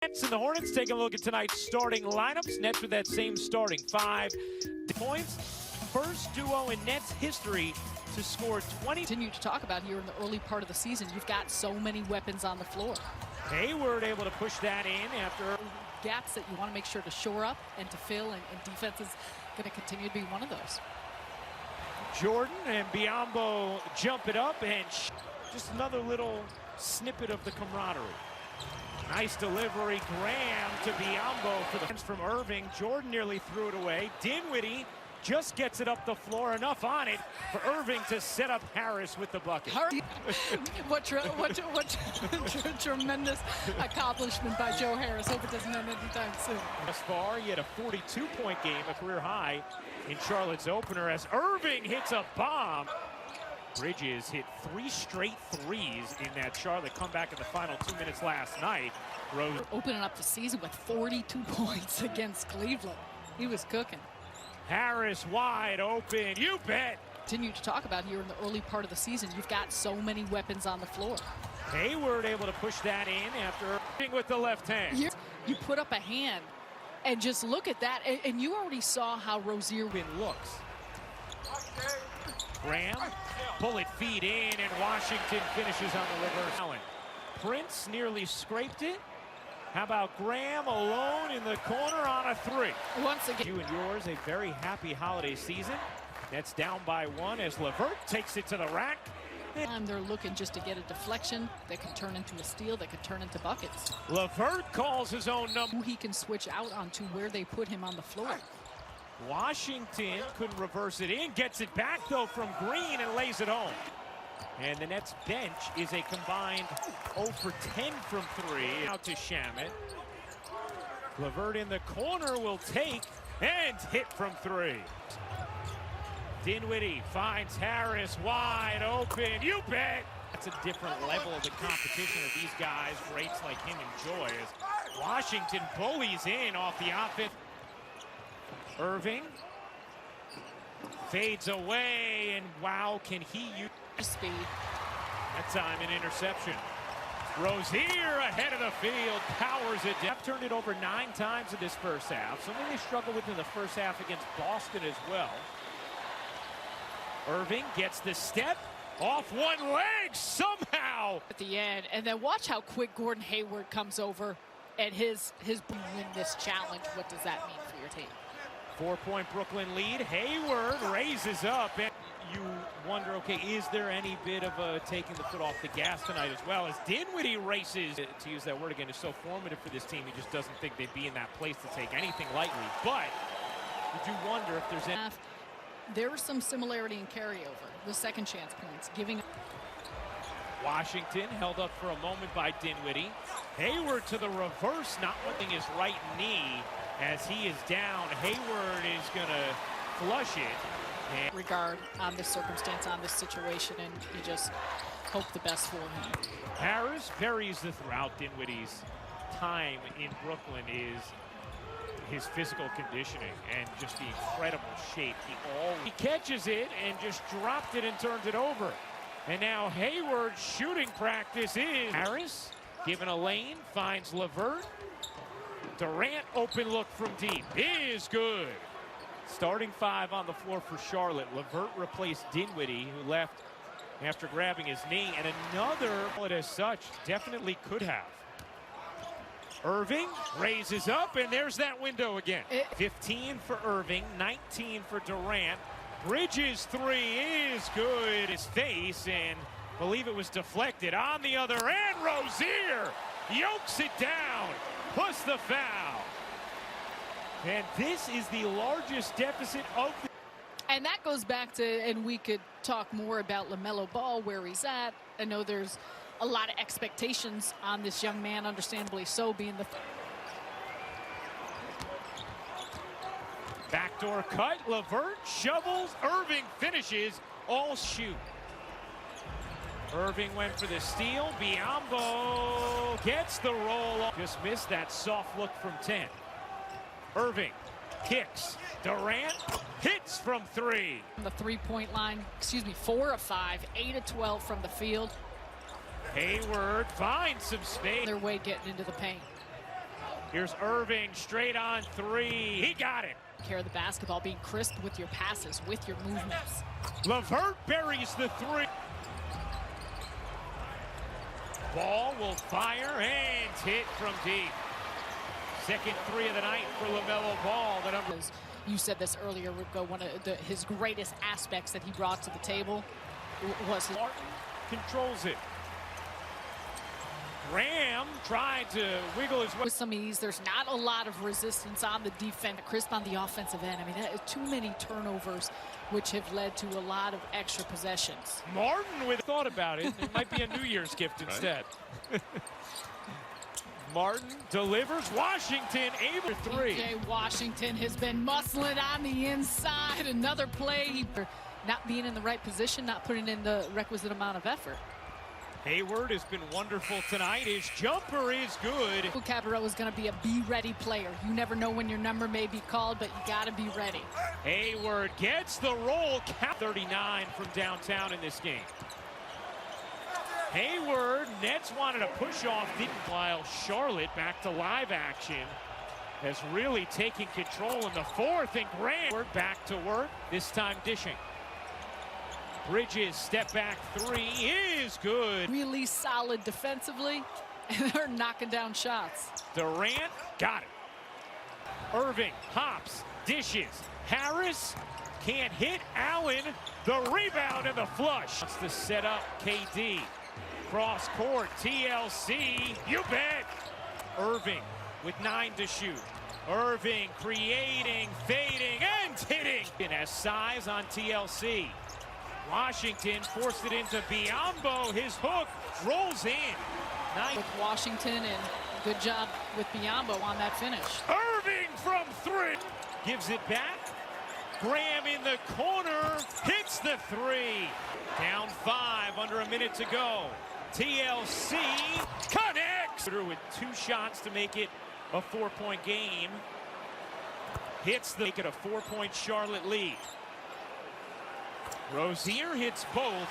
Nets and the Hornets taking a look at tonight's starting lineups. Nets with that same starting 5 points. First duo in Nets history to score 20. Continue to talk about here in the early part of the season. You've got so many weapons on the floor. Hayward able to push that in after gaps that you want to make sure to shore up and to fill, and defense is going to continue to be one of those. Jordan and Biyombo jump it up, and just another little snippet of the camaraderie. Nice delivery, Graham to Biyombo for the from Irving. Jordan nearly threw it away. Dinwiddie just gets it up the floor, enough on it for Irving to set up Harris with the bucket. What tremendous accomplishment by Joe Harris. Hope it doesn't end anytime soon. Thus far, he had a 42-point game, a career high in Charlotte's opener, as Irving hits a bomb. Bridges hit 3 straight threes in that Charlotte comeback in the final 2 minutes last night. Rose opening up the season with 42 points against Cleveland. He was cooking. Harris wide open, you bet. Continue to talk about here in the early part of the season. You've got so many weapons on the floor. Hayward able to push that in after with the left hand. You put up a hand and just look at that, and you already saw how Rozier looks. Graham, bullet feed in, and Washington finishes on the reverse. Allen. Prince nearly scraped it. How about Graham alone in the corner on a 3? Once again, you and yours a very happy holiday season. Nets down by 1 as LeVert takes it to the rack. They're looking just to get a deflection that can turn into a steal, that can turn into buckets. LeVert calls his own number. Who he can switch out onto where they put him on the floor. Washington couldn't reverse it in, gets it back though from Green and lays it home. And the Nets bench is a combined 0 for 10 from 3. Out to Shamet. LeVert in the corner will take and hit from 3. Dinwiddie finds Harris wide open. You bet. That's a different level of the competition that these guys, greats like him, enjoy. As Washington bullies in off the offense. Irving fades away, and wow, can he use speed? That time an interception. Rozier ahead of the field, powers it down. Turned it over 9 times in this first half. Something they struggled with in the first half against Boston as well. Irving gets the step off one leg somehow at the end, and then watch how quick Gordon Hayward comes over and his win this challenge. What does that mean for your team? 4-point Brooklyn lead. Hayward raises up, and you wonder, okay, is there any bit of a taking the foot off the gas tonight as well, as Dinwiddie races, to use that word again, is so formative for this team. He just doesn't think they'd be in that place to take anything lightly. But you do wonder if there's any. There was some similarity in carryover, the second chance points, giving. Washington held up for a moment by Dinwiddie. Hayward to the reverse, not looking his right knee as he is down. Hayward is going to flush it. And regard on this circumstance, on this situation, and you just hope the best for him. Harris buries the throughout. Dinwiddie's time in Brooklyn is his physical conditioning and just the incredible shape. He catches it and just dropped it and turned it over. And now Hayward's shooting practice is Harris given a lane, finds LeVert. Durant open look from deep is good. Starting 5 on the floor for Charlotte. LeVert replaced Dinwiddie, who left after grabbing his knee, and another as such definitely could have. Irving raises up, and there's that window again. 15 for Irving, 19 for Durant. Bridges 3 is good. His face, and believe it was deflected on the other end. Rozier yokes it down, plus the foul. And this is the largest deficit of the. And that goes back to, and we could talk more about LaMelo Ball, where he's at. I know there's a lot of expectations on this young man, understandably so, being the backdoor cut. LeVert shovels. Irving finishes. All shoot. Irving went for the steal. Biyombo gets the roll. Just missed that soft look from 10. Irving kicks. Durant hits from 3. From the 3-point line, 4 of 5, 8 of 12 from the field. Hayward finds some space. Their way getting into the paint. Here's Irving, straight on three. He got it. Care of the basketball, being crisp with your passes, with your movements. LeVert buries the three. Ball will fire and hit from deep. Second three of the night for LaMelo Ball. You said this earlier, Rico, one of his greatest aspects that he brought to the table was his... Martin controls it. Graham tried to wiggle his way. With some ease, there's not a lot of resistance on the defense. Crisp on the offensive end. I mean, that is too many turnovers, which have led to a lot of extra possessions. Martin with thought about it. It might be a New Year's gift instead. Martin delivers. Washington able to three. PJ Washington has been muscling on the inside. Another play. Not being in the right position, not putting in the requisite amount of effort. Hayward has been wonderful tonight. His jumper is good. Cabarrot is going to be a be-ready player. You never know when your number may be called, but you got to be ready. Hayward gets the roll. 39 from downtown in this game. Hayward, Nets wanted a push off, didn't, while Charlotte back to live action has really taken control in the fourth, and Grant back to work, this time dishing. Bridges step back three is good. Really solid defensively, and they're knocking down shots. Durant got it. Irving hops, dishes. Harris can't hit. Allen, the rebound and the flush. Wants to set up KD. Cross court, TLC, you bet. Irving with 9 to shoot. Irving creating, fading, and hitting. And has size on TLC. Washington forced it into Biyombo. His hook rolls in. Nice. With Washington, and good job with Biyombo on that finish. Irving from three. Gives it back. Graham in the corner. Hits the three. Down 5, under a minute to go. TLC connects. With 2 shots to make it a 4-point game. Make it a 4-point Charlotte lead. Rozier hits both.